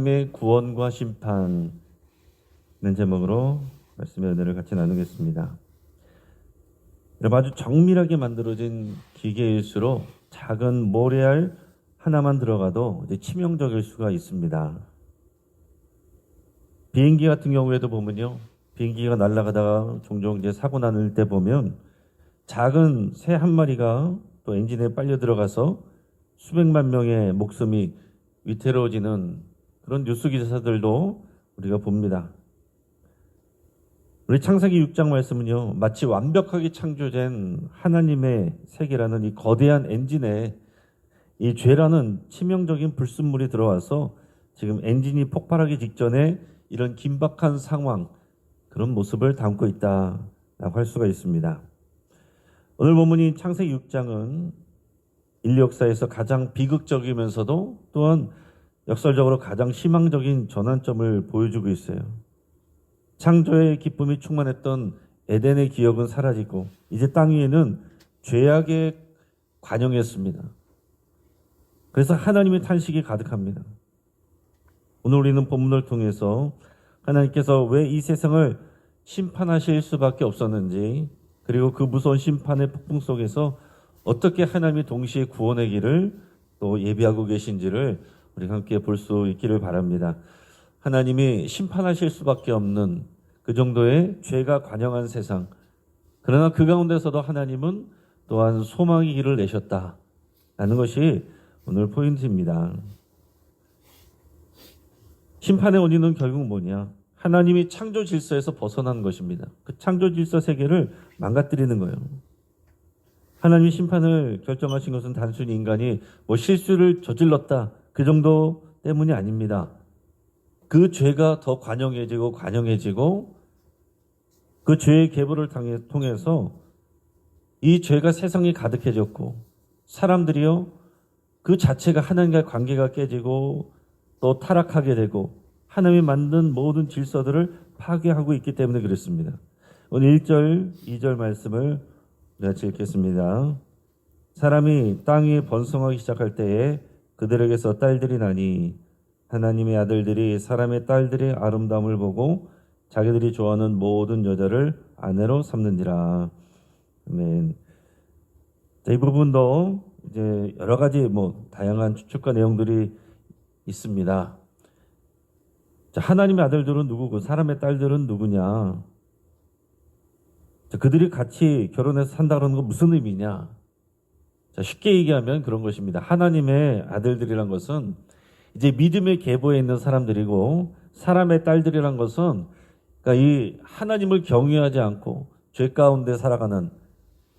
하나님의 구원과 심판은 제목으로 말씀의 은혜를 같이 나누겠습니다. 여러분, 아주 정밀하게 만들어진 기계일수록 작은 모래알 하나만 들어가도 이제 치명적일 수가 있습니다. 비행기 같은 경우에도 보면요, 비행기가 날아가다가 종종 이제 사고 나는 때 보면 작은 새 한 마리가 또 엔진에 빨려 들어가서 수백만 명의 목숨이 위태로워지는 그런 뉴스 기사들도 우리가 봅니다. 우리 창세기 6장 말씀은요, 마치 완벽하게 창조된 하나님의 세계라는 이 거대한 엔진에 이 죄라는 치명적인 불순물이 들어와서 지금 엔진이 폭발하기 직전에 이런 긴박한 상황, 그런 모습을 담고 있다라고 할 수가 있습니다. 오늘 본문인 창세기 6장은 인류 역사에서 가장 비극적이면서도 또한 역설적으로 가장 희망적인 전환점을 보여주고 있어요. 창조의 기쁨이 충만했던 에덴의 기억은 사라지고 이제 땅 위에는 죄악의 관영이었습니다. 그래서 하나님의 탄식이 가득합니다. 오늘 우리는 본문을 통해서 하나님께서 왜 이 세상을 심판하실 수밖에 없었는지, 그리고 그 무서운 심판의 폭풍 속에서 어떻게 하나님이 동시에 구원의 길을 또 예비하고 계신지를 우리가 함께 볼 수 있기를 바랍니다. 하나님이 심판하실 수밖에 없는 그 정도의 죄가 관영한 세상, 그러나 그 가운데서도 하나님은 또한 소망의 길을 내셨다라는 것이 오늘 포인트입니다. 심판의 원인은 결국 뭐냐? 하나님이 창조 질서에서 벗어난 것입니다. 그 창조 질서 세계를 망가뜨리는 거예요. 하나님이 심판을 결정하신 것은 단순히 인간이 뭐 실수를 저질렀다, 그 정도 때문이 아닙니다. 그 죄가 더 관영해지고 그 죄의 계보를 통해서 이 죄가 세상에 가득해졌고 사람들이요, 그 자체가 하나님과의 관계가 깨지고 또 타락하게 되고 하나님이 만든 모든 질서들을 파괴하고 있기 때문에 그렇습니다. 오늘 1절, 2절 말씀을 같이 읽겠습니다. 사람이 땅 위에 번성하기 시작할 때에 그들에게서 딸들이 나니 하나님의 아들들이 사람의 딸들의 아름다움을 보고 자기들이 좋아하는 모든 여자를 아내로 삼는지라. 아멘. 자, 이 부분도 이제 여러 가지 다양한 추측과 내용들이 있습니다. 자, 하나님의 아들들은 누구고 사람의 딸들은 누구냐? 자, 그들이 같이 결혼해서 산다는 건 무슨 의미냐? 자, 쉽게 얘기하면 그런 것입니다. 하나님의 아들들이란 것은 이제 믿음의 계보에 있는 사람들이고, 사람의 딸들이란 것은 그러니까 이 하나님을 경외하지 않고 죄 가운데 살아가는,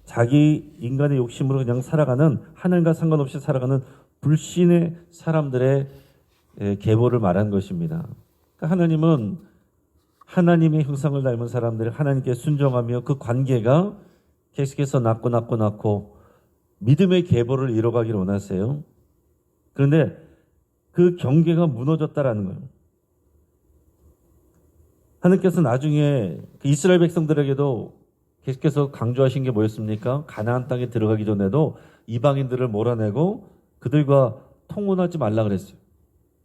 자기 인간의 욕심으로 그냥 살아가는, 하나님과 상관없이 살아가는 불신의 사람들의 계보를 말한 것입니다. 그러니까 하나님은 하나님의 형상을 닮은 사람들이 하나님께 순종하며 그 관계가 계속해서 낳고 믿음의 계보를 이뤄가기를 원하세요. 그런데 그 경계가 무너졌다라는 거예요. 하나님께서 나중에 그 이스라엘 백성들에게도 계속해서 강조하신 게 뭐였습니까? 가나안 땅에 들어가기 전에도 이방인들을 몰아내고 그들과 통혼하지 말라 그랬어요.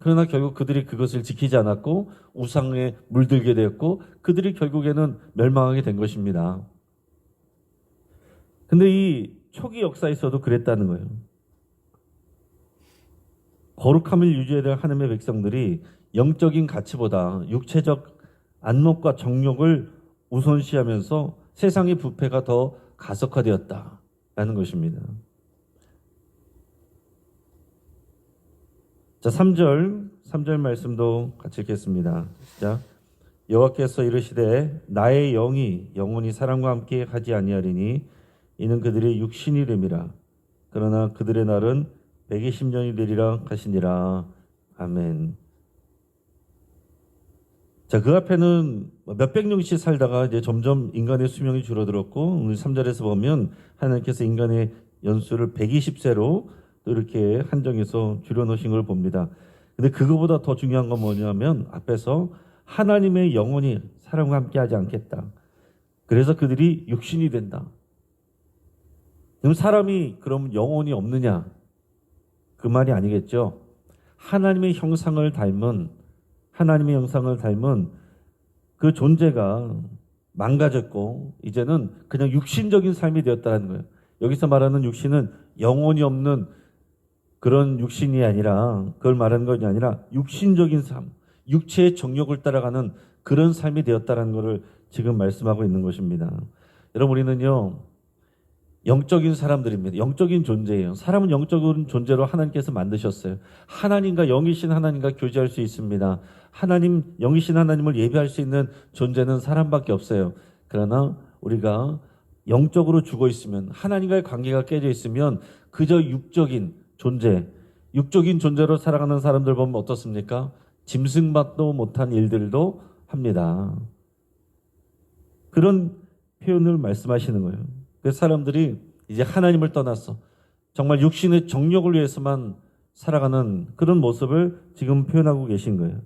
그러나 결국 그들이 그것을 지키지 않았고 우상에 물들게 되었고 그들이 결국에는 멸망하게 된 것입니다. 근데 이 초기 역사에서도 그랬다는 거예요. 거룩함을 유지해야 될 하나님의 백성들이 영적인 가치보다 육체적 안목과 정욕을 우선시하면서 세상의 부패가 더 가속화되었다라는 것입니다. 자, 3절 말씀도 같이 읽겠습니다. 시작. 여호와께서 이르시되 나의 영이 영원히 사람과 함께 하지 아니하리니 이는 그들의 육신이 됨이라. 그러나 그들의 날은 120년이 되리라 하시니라. 아멘. 자, 그 앞에는 몇백 년씩 살다가 이제 점점 인간의 수명이 줄어들었고, 오늘 3절에서 보면 하나님께서 인간의 연수를 120세로 또 이렇게 한정해서 줄여놓으신 걸 봅니다. 근데 그거보다 더 중요한 건 뭐냐면 앞에서 하나님의 영혼이 사람과 함께 하지 않겠다. 그래서 그들이 육신이 된다. 그럼 사람이 그럼 영혼이 없느냐? 그 말이 아니겠죠. 하나님의 형상을 닮은 하나님의 형상을 닮은 그 존재가 망가졌고 이제는 그냥 육신적인 삶이 되었다는 거예요. 여기서 말하는 육신은 영혼이 없는 그런 육신이 아니라 그걸 말하는 것이 아니라 육신적인 삶, 육체의 정욕을 따라가는 그런 삶이 되었다는 것을 지금 말씀하고 있는 것입니다. 여러분 우리는요 영적인 사람들입니다. 영적인 존재예요. 사람은 영적인 존재로 하나님께서 만드셨어요. 하나님과 영이신 하나님과 교제할 수 있습니다. 하나님, 영이신 하나님을 예배할 수 있는 존재는 사람밖에 없어요. 그러나 우리가 영적으로 죽어 있으면 하나님과의 관계가 깨져 있으면 그저 육적인 존재, 육적인 존재로 살아가는 사람들 보면 어떻습니까? 짐승밖도 못한 일들도 합니다. 그런 표현을 말씀하시는 거예요. 그래서 사람들이 이제 하나님을 떠나서 정말 육신의 정욕을 위해서만 살아가는 그런 모습을 지금 표현하고 계신 거예요.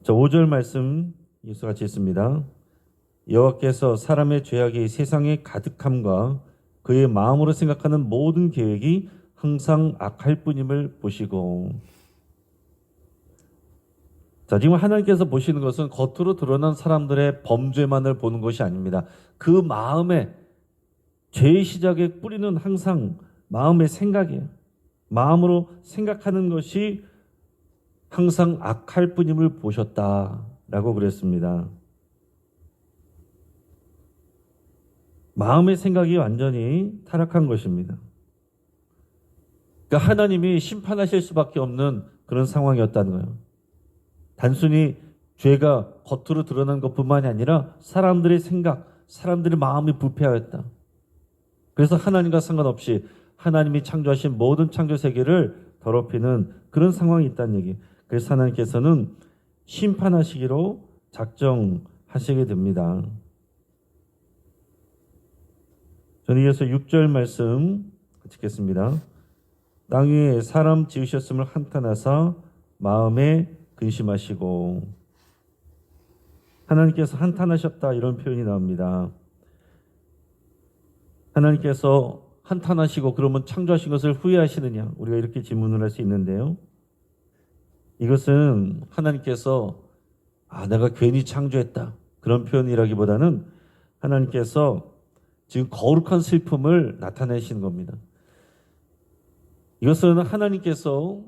자, 5절 말씀 이와 같이 있습니다. 여호와께서 사람의 죄악이 세상에 가득함과 그의 마음으로 생각하는 모든 계획이 항상 악할 뿐임을 보시고. 자, 지금 하나님께서 보시는 것은 겉으로 드러난 사람들의 범죄만을 보는 것이 아닙니다. 그 마음에 죄의 시작의 뿌리는 항상 마음의 생각이에요. 마음으로 생각하는 것이 항상 악할 뿐임을 보셨다라고 그랬습니다. 마음의 생각이 완전히 타락한 것입니다. 그러니까 하나님이 심판하실 수밖에 없는 그런 상황이었다는 거예요. 단순히 죄가 겉으로 드러난 것뿐만이 아니라 사람들의 생각, 사람들의 마음이 부패하였다. 그래서 하나님과 상관없이 하나님이 창조하신 모든 창조 세계를 더럽히는 그런 상황이 있다는 얘기. 그래서 하나님께서는 심판하시기로 작정하시게 됩니다. 저는 이어서 6절 말씀 읽겠습니다. 땅 위에 사람 지으셨음을 한탄하사 마음에 근심하시고. 하나님께서 한탄하셨다 이런 표현이 나옵니다. 하나님께서 한탄하시고 그러면 창조하신 것을 후회하시느냐? 우리가 이렇게 질문을 할 수 있는데요. 이것은 하나님께서 내가 괜히 창조했다 그런 표현이라기보다는 하나님께서 지금 거룩한 슬픔을 나타내시는 겁니다. 이것은 하나님께서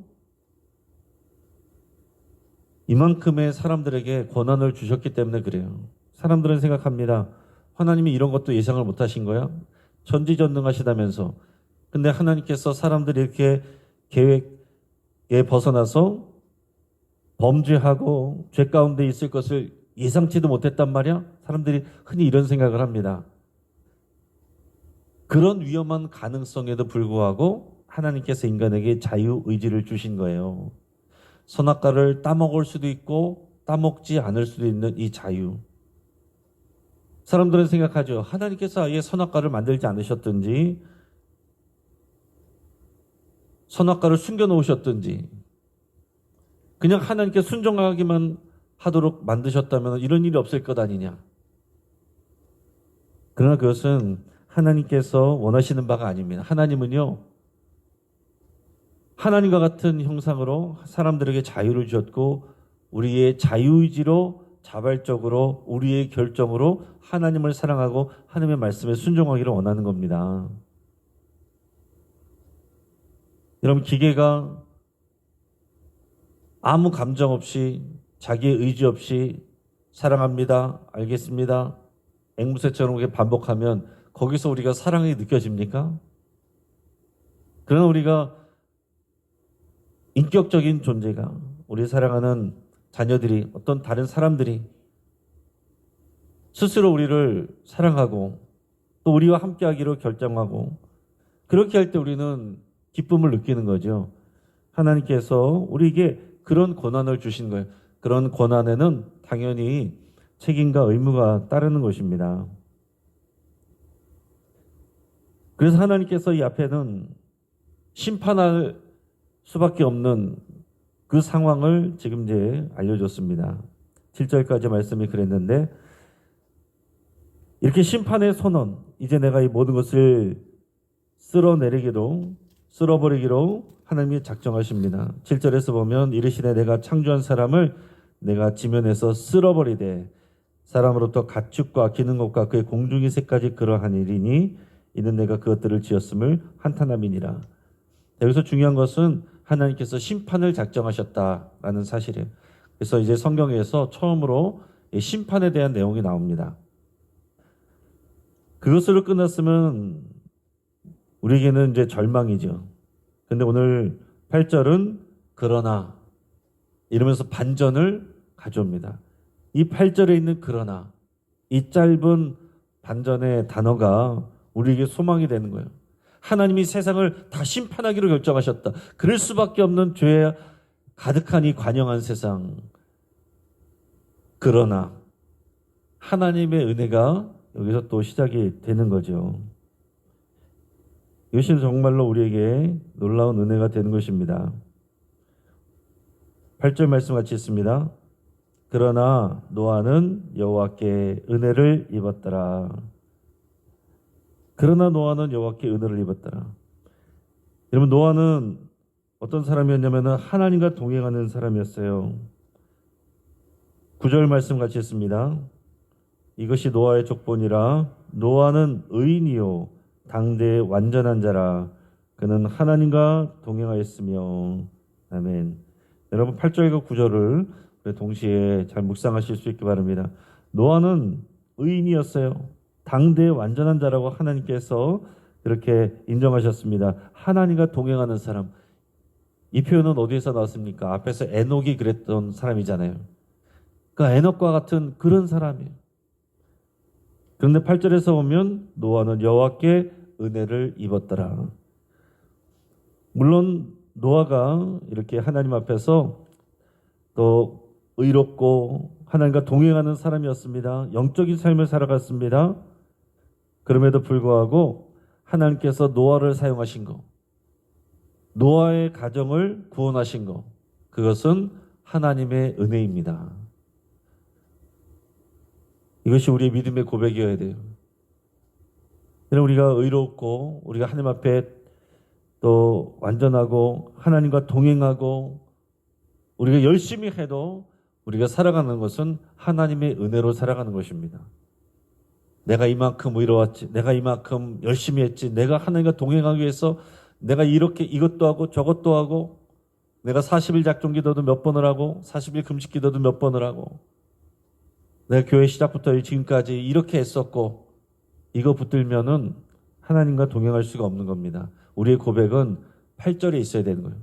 이만큼의 사람들에게 권한을 주셨기 때문에 그래요. 사람들은 생각합니다. 하나님이 이런 것도 예상을 못하신 거야? 전지전능하시다면서. 근데 하나님께서 사람들이 이렇게 계획에 벗어나서 범죄하고 죄 가운데 있을 것을 예상치도 못했단 말이야? 사람들이 흔히 이런 생각을 합니다. 그런 위험한 가능성에도 불구하고 하나님께서 인간에게 자유의지를 주신 거예요. 선악과를 따먹을 수도 있고 따먹지 않을 수도 있는 이 자유. 사람들은 생각하죠. 하나님께서 아예 선악과를 만들지 않으셨든지 선악과를 숨겨놓으셨든지 그냥 하나님께 순종하기만 하도록 만드셨다면 이런 일이 없을 것 아니냐. 그러나 그것은 하나님께서 원하시는 바가 아닙니다. 하나님은요. 하나님과 같은 형상으로 사람들에게 자유를 주셨고 우리의 자유의지로 자발적으로 우리의 결정으로 하나님을 사랑하고 하나님의 말씀에 순종하기를 원하는 겁니다. 여러분 기계가 아무 감정 없이 자기의 의지 없이 사랑합니다. 알겠습니다. 앵무새처럼 그렇게 반복하면 거기서 우리가 사랑이 느껴집니까? 그러나 우리가 인격적인 존재가 우리 사랑하는 자녀들이 어떤 다른 사람들이 스스로 우리를 사랑하고 또 우리와 함께하기로 결정하고 그렇게 할 때 우리는 기쁨을 느끼는 거죠. 하나님께서 우리에게 그런 권한을 주신 거예요. 그런 권한에는 당연히 책임과 의무가 따르는 것입니다. 그래서 하나님께서 이 앞에는 심판할 수밖에 없는 그 상황을 지금 이제 알려줬습니다. 7절까지 말씀이 그랬는데 이렇게 심판의 선언, 이제 내가 이 모든 것을 쓸어버리기로 하나님이 작정하십니다. 7절에서 보면 이르시되 내가 창조한 사람을 내가 지면에서 쓸어버리되 사람으로부터 가축과 기는 것과 그의 공중의 새까지 그러한 일이니 이는 내가 그것들을 지었음을 한탄함이니라. 여기서 중요한 것은 하나님께서 심판을 작정하셨다라는 사실이에요. 그래서 이제 성경에서 처음으로 심판에 대한 내용이 나옵니다. 그것으로 끝났으면 우리에게는 이제 절망이죠. 근데 오늘 8절은 그러나 이러면서 반전을 가져옵니다. 이 8절에 있는 그러나, 이 짧은 반전의 단어가 우리에게 소망이 되는 거예요. 하나님이 세상을 다 심판하기로 결정하셨다. 그럴 수밖에 없는 죄에 가득한 이 관영한 세상. 그러나 하나님의 은혜가 여기서 또 시작이 되는 거죠. 이것이 정말로 우리에게 놀라운 은혜가 되는 것입니다. 8절 말씀 같이 있습니다. 그러나 노아는 여호와께 은혜를 입었더라. 그러나 노아는 여호와께 은혜를 입었더라. 여러분, 노아는 어떤 사람이었냐면 하나님과 동행하는 사람이었어요. 9절 말씀 같이 있습니다. 이것이 노아의 족본이라. 노아는 의인이요 당대의 완전한 자라. 그는 하나님과 동행하였으며. 아멘. 여러분, 8절과 9절을 동시에 잘 묵상하실 수 있기 바랍니다. 노아는 의인이었어요. 당대의 완전한 자라고 하나님께서 그렇게 인정하셨습니다. 하나님과 동행하는 사람. 이 표현은 어디에서 나왔습니까? 앞에서 에녹이 그랬던 사람이잖아요. 그러니까 에녹과 같은 그런 사람이에요. 그런데 8절에서 보면 노아는 여호와께 은혜를 입었더라. 물론 노아가 이렇게 하나님 앞에서 또 의롭고 하나님과 동행하는 사람이었습니다. 영적인 삶을 살아갔습니다. 그럼에도 불구하고 하나님께서 노아를 사용하신 것, 노아의 가정을 구원하신 것, 그것은 하나님의 은혜입니다. 이것이 우리의 믿음의 고백이어야 돼요. 우리가 의롭고 우리가 하나님 앞에 또 완전하고 하나님과 동행하고 우리가 열심히 해도 우리가 살아가는 것은 하나님의 은혜로 살아가는 것입니다. 내가 이만큼 의로웠지, 내가 이만큼 열심히 했지, 내가 하나님과 동행하기 위해서 내가 이렇게 이것도 하고 저것도 하고, 내가 40일 작정 기도도 몇 번을 하고 40일 금식 기도도 몇 번을 하고, 내가 교회 시작부터 지금까지 이렇게 했었고, 이거 붙들면은 하나님과 동행할 수가 없는 겁니다. 우리의 고백은 8절에 있어야 되는 거예요.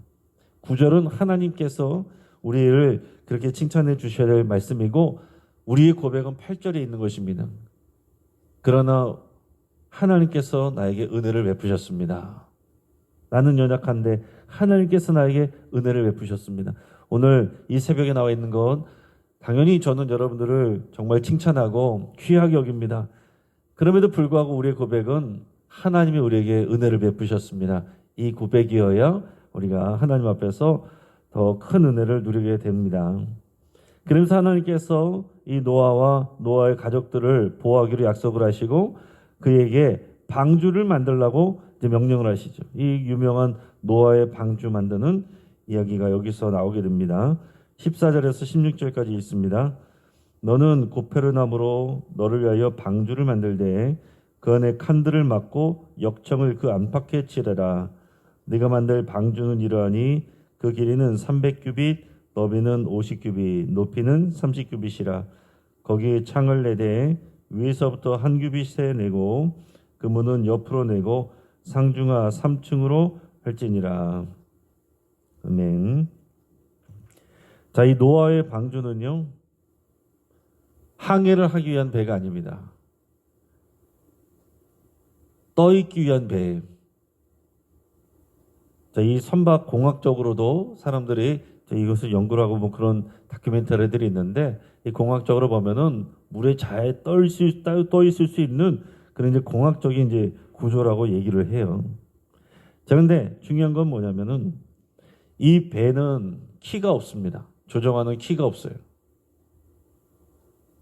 9절은 하나님께서 우리를 그렇게 칭찬해 주셔야 될 말씀이고, 우리의 고백은 8절에 있는 것입니다. 그러나 하나님께서 나에게 은혜를 베푸셨습니다. 나는 연약한데 하나님께서 나에게 은혜를 베푸셨습니다. 오늘 이 새벽에 나와 있는 건 당연히 저는 여러분들을 정말 칭찬하고 귀하게 여깁니다. 그럼에도 불구하고 우리의 고백은 하나님이 우리에게 은혜를 베푸셨습니다. 이 고백이어야 우리가 하나님 앞에서 더 큰 은혜를 누리게 됩니다. 그러면서 하나님께서 이 노아와 노아의 가족들을 보호하기로 약속을 하시고 그에게 방주를 만들라고 이제 명령을 하시죠. 이 유명한 노아의 방주 만드는 이야기가 여기서 나오게 됩니다. 14절에서 16절까지 있습니다. 너는 고페르나무로 너를 위하여 방주를 만들되 그 안에 칸들을 막고 역청을 그 안팎에 칠해라. 네가 만들 방주는 이러하니 그 길이는 300규빗, 너비는 50규빗, 높이는 30규빗이라. 거기에 창을 내되 위에서부터 한 규빗에 내고 그 문은 옆으로 내고 상중하 3층으로 할지니라. 아멘. 자, 이 노아의 방주는요, 항해를 하기 위한 배가 아닙니다. 떠있기 위한 배예요. 자, 이 선박 공학적으로도 사람들이 이것을 연구를 하고 뭐 그런 다큐멘터리들이 있는데, 이 공학적으로 보면은 물에 잘 떠 있을 수 있는 그런 이제 공학적인 이제 구조라고 얘기를 해요. 자, 근데 중요한 건 뭐냐면은 이 배는 키가 없습니다. 조정하는 키가 없어요.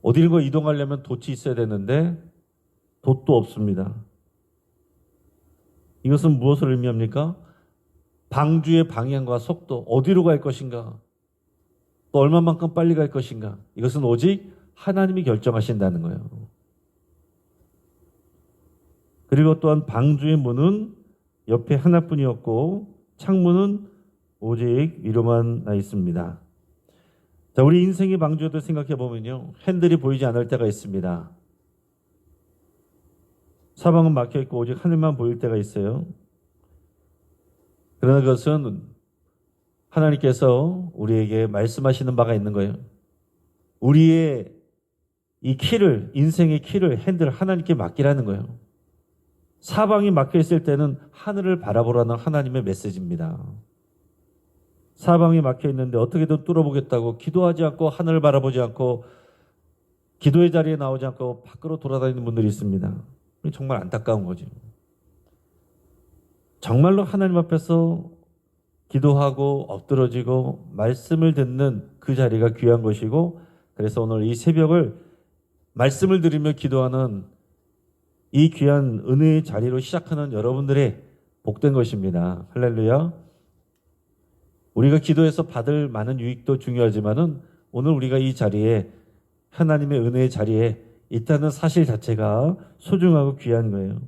어디론가 이동하려면 돛이 있어야 되는데 돛도 없습니다. 이것은 무엇을 의미합니까? 방주의 방향과 속도, 어디로 갈 것인가, 또 얼마만큼 빨리 갈 것인가, 이것은 오직 하나님이 결정하신다는 거예요. 그리고 또한 방주의 문은 옆에 하나뿐이었고 창문은 오직 위로만 나 있습니다. 자, 우리 인생의 방주도 생각해 보면요, 핸들이 보이지 않을 때가 있습니다. 사방은 막혀 있고 오직 하늘만 보일 때가 있어요. 그러나 그것은 하나님께서 우리에게 말씀하시는 바가 있는 거예요. 우리의 이 키를, 인생의 키를, 핸들을 하나님께 맡기라는 거예요. 사방이 막혀 있을 때는 하늘을 바라보라는 하나님의 메시지입니다. 사방이 막혀 있는데 어떻게든 뚫어보겠다고 기도하지 않고 하늘을 바라보지 않고 기도의 자리에 나오지 않고 밖으로 돌아다니는 분들이 있습니다. 정말 안타까운 거죠. 정말로 하나님 앞에서 기도하고 엎드러지고 말씀을 듣는 그 자리가 귀한 것이고, 그래서 오늘 이 새벽을 말씀을 들으며 기도하는 이 귀한 은혜의 자리로 시작하는 여러분들의 복된 것입니다. 할렐루야. 우리가 기도해서 받을 많은 유익도 중요하지만은 오늘 우리가 이 자리에, 하나님의 은혜의 자리에 있다는 사실 자체가 소중하고 귀한 거예요.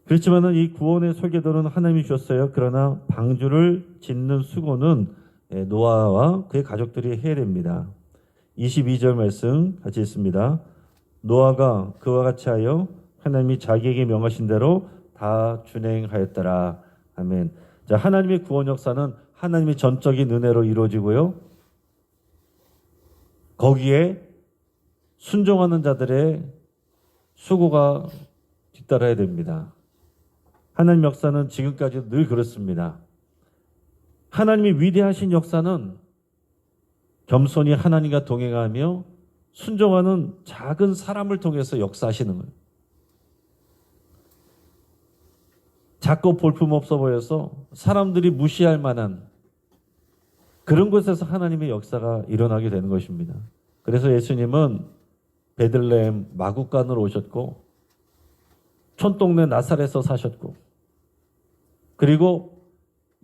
그렇지만은 이 구원의 설계도는 하나님이 주셨어요. 그러나 방주를 짓는 수고는 노아와 그의 가족들이 해야 됩니다. 22절 말씀 같이 읽습니다. 노아가 그와 같이 하여 하나님이 자기에게 명하신 대로 다 준행하였더라. 아멘. 자, 하나님의 구원 역사는 하나님의 전적인 은혜로 이루어지고요, 거기에 순종하는 자들의 수고가 뒤따라야 됩니다. 하나님 역사는 지금까지도 늘 그렇습니다. 하나님이 위대하신 역사는 겸손히 하나님과 동행하며 순종하는 작은 사람을 통해서 역사하시는 거예요. 작고 볼품없어 보여서 사람들이 무시할 만한 그런 곳에서 하나님의 역사가 일어나게 되는 것입니다. 그래서 예수님은 베들레헴 마구간으로 오셨고 촌동네 나사렛에서 사셨고, 그리고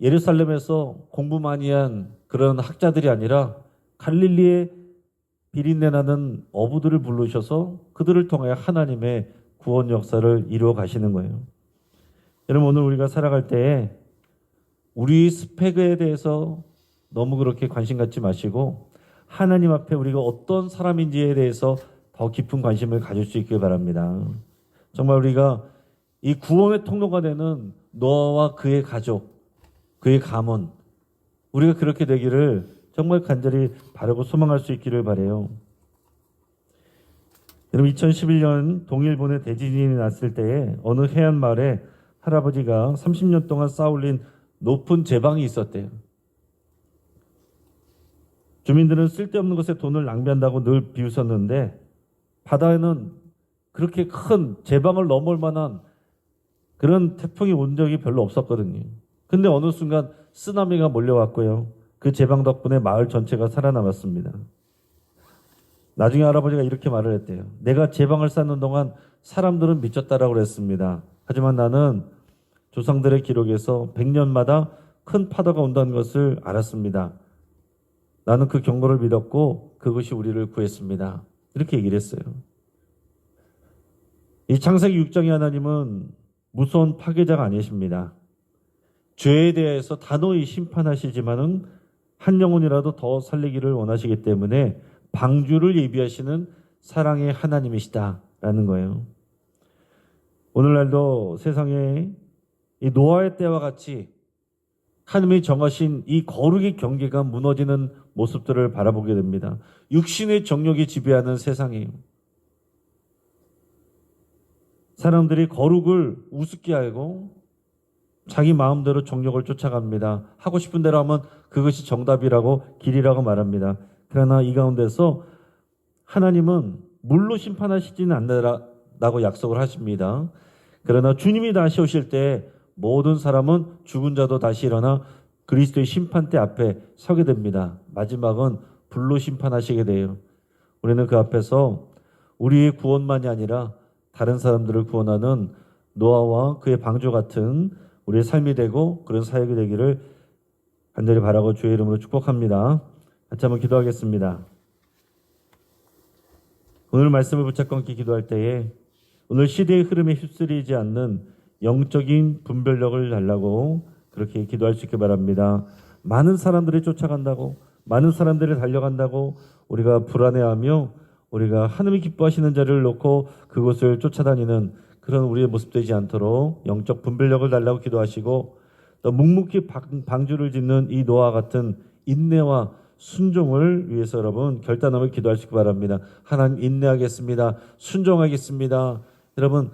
예루살렘에서 공부 많이 한 그런 학자들이 아니라 갈릴리의 비린내 나는 어부들을 부르셔서 그들을 통하여 하나님의 구원 역사를 이루어 가시는 거예요. 여러분, 오늘 우리가 살아갈 때에 우리 스펙에 대해서 너무 그렇게 관심 갖지 마시고 하나님 앞에 우리가 어떤 사람인지에 대해서 더 깊은 관심을 가질 수 있길 바랍니다. 정말 우리가 이 구원의 통로가 되는 노아와 그의 가족, 그의 가문, 우리가 그렇게 되기를 정말 간절히 바라고 소망할 수 있기를 바라요. 여러분, 2011년 동일본에 대지진이 났을 때에 어느 해안 마을에 할아버지가 30년 동안 쌓아올린 높은 제방이 있었대요. 주민들은 쓸데없는 것에 돈을 낭비한다고 늘 비웃었는데 바다에는 그렇게 큰 제방을 넘을 만한 그런 태풍이 온 적이 별로 없었거든요. 근데 어느 순간 쓰나미가 몰려왔고요, 그 제방 덕분에 마을 전체가 살아남았습니다. 나중에 할아버지가 이렇게 말을 했대요. 내가 제방을 쌓는 동안 사람들은 미쳤다라고 그랬습니다. 하지만 나는 조상들의 기록에서 100년마다 큰 파도가 온다는 것을 알았습니다. 나는 그 경고를 믿었고 그것이 우리를 구했습니다. 이렇게 얘기를 했어요. 이 창세기 6장의 하나님은 무서운 파괴자가 아니십니다. 죄에 대해서 단호히 심판하시지만은 한 영혼이라도 더 살리기를 원하시기 때문에 방주를 예비하시는 사랑의 하나님이시다라는 거예요. 오늘날도 세상에 이 노아의 때와 같이 하나님이 정하신 이 거룩의 경계가 무너지는 모습들을 바라보게 됩니다. 육신의 정욕이 지배하는 세상이에요. 사람들이 거룩을 우습게 알고 자기 마음대로 정욕을 쫓아갑니다. 하고 싶은 대로 하면 그것이 정답이라고 길이라고 말합니다. 그러나 이 가운데서 하나님은 물로 심판하시지는 않는다라고 약속을 하십니다. 그러나 주님이 다시 오실 때 모든 사람은 죽은 자도 다시 일어나 그리스도의 심판대 앞에 서게 됩니다. 마지막은 불로 심판하시게 돼요. 우리는 그 앞에서 우리의 구원만이 아니라 다른 사람들을 구원하는 노아와 그의 방주 같은 우리의 삶이 되고 그런 사역이 되기를 간절히 바라고 주의 이름으로 축복합니다. 같이 한번 기도하겠습니다. 오늘 말씀을 붙잡고 함께 기도할 때에 오늘 시대의 흐름에 휩쓸리지 않는 영적인 분별력을 달라고 그렇게 기도할 수 있게 바랍니다. 많은 사람들이 쫓아간다고, 많은 사람들이 달려간다고 우리가 불안해하며 우리가 하나님이 기뻐하시는 자리를 놓고 그곳을 쫓아다니는 그런 우리의 모습 되지 않도록 영적 분별력을 달라고 기도하시고, 또 묵묵히 방주를 짓는 이 노아와 같은 인내와 순종을 위해서 여러분 결단함을 기도하시기 바랍니다. 하나님, 인내하겠습니다. 순종하겠습니다. 여러분,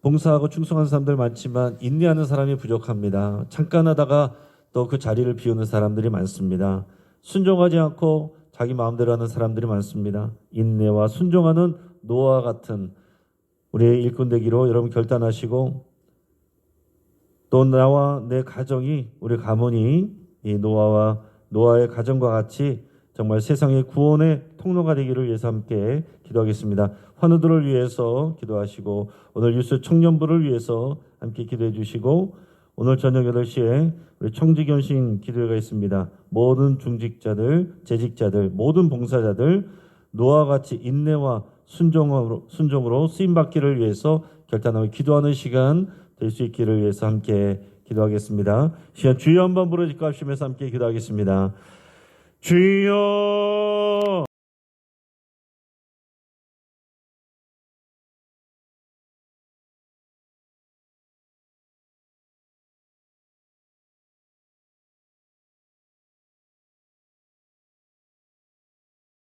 봉사하고 충성하는 사람들 많지만 인내하는 사람이 부족합니다. 잠깐 하다가 또 그 자리를 비우는 사람들이 많습니다. 순종하지 않고 자기 마음대로 하는 사람들이 많습니다. 인내와 순종하는 노아와 같은 우리의 일꾼 되기로 여러분 결단하시고, 또 나와 내 가정이, 우리 가문이 이 노아의 가정과 같이 정말 세상의 구원의 통로가 되기를 위해서 함께 기도하겠습니다. 환우들을 위해서 기도하시고, 오늘 유스 청년부를 위해서 함께 기도해 주시고, 오늘 저녁 8시에 우리 청지견신 기도회가 있습니다. 모든 중직자들, 재직자들, 모든 봉사자들 노아와 같이 인내와 순종으로 쓰임받기를 위해서 결단하고 기도하는 시간 될 수 있기를 위해서 함께 기도하겠습니다. 시간 주여 한번 부르짖고 합심해서 함께 기도하겠습니다. 주여